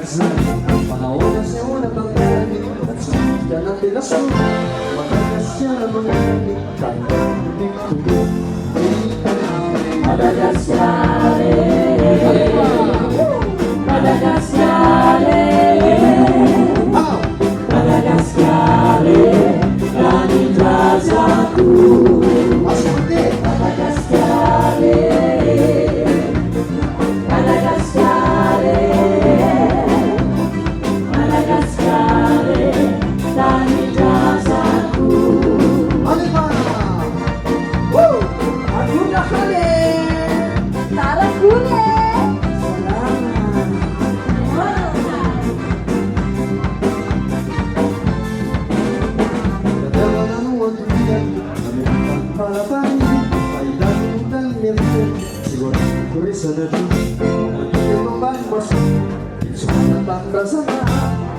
Panahon sa una pang gabi at sumita ng tilaso. Matagas siya manginig, tanong tubig-tubig. Madagascar, Madagascar, Madagascar, Raning rasaku. Madagascar, Madagascar, Madagascar, Raning rasaku. Aku dah kali. Tara kule.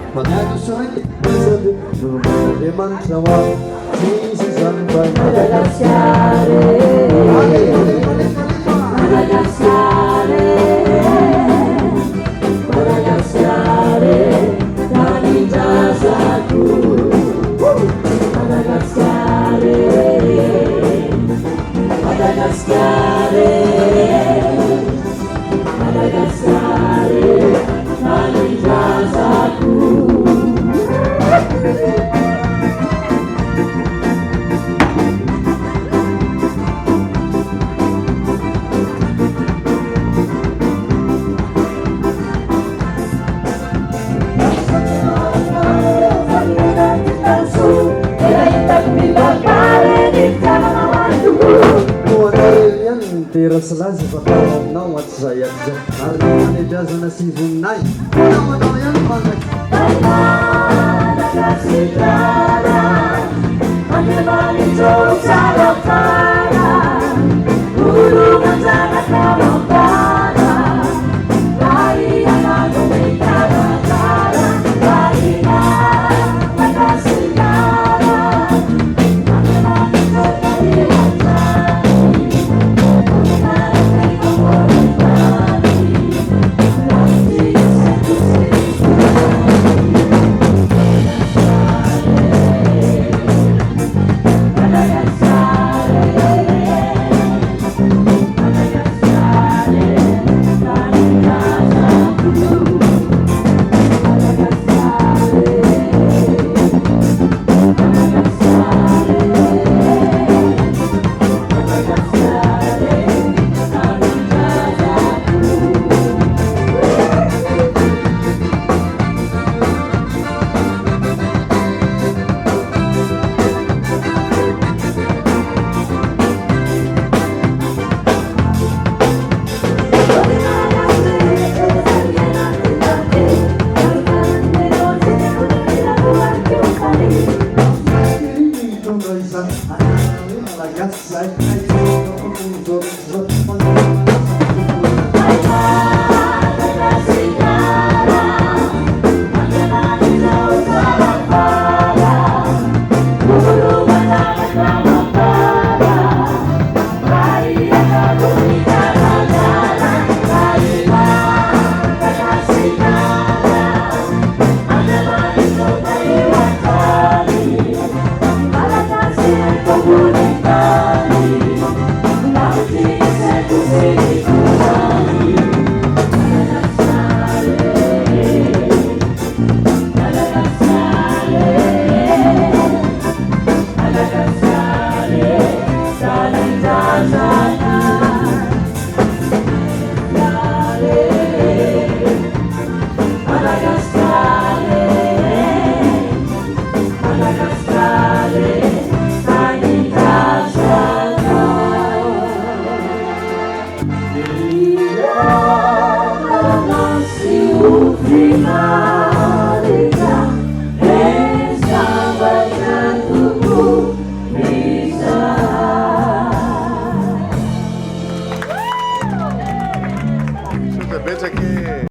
Madagascar, Madagascar, Madagascar, Raning rasaku. Madagascar, Madagascar, Madagascar, Raning rasaku. Tiras lagi pakai nawat saya. Hari ini dia sana si Bunai. Nama-nama yang banyak.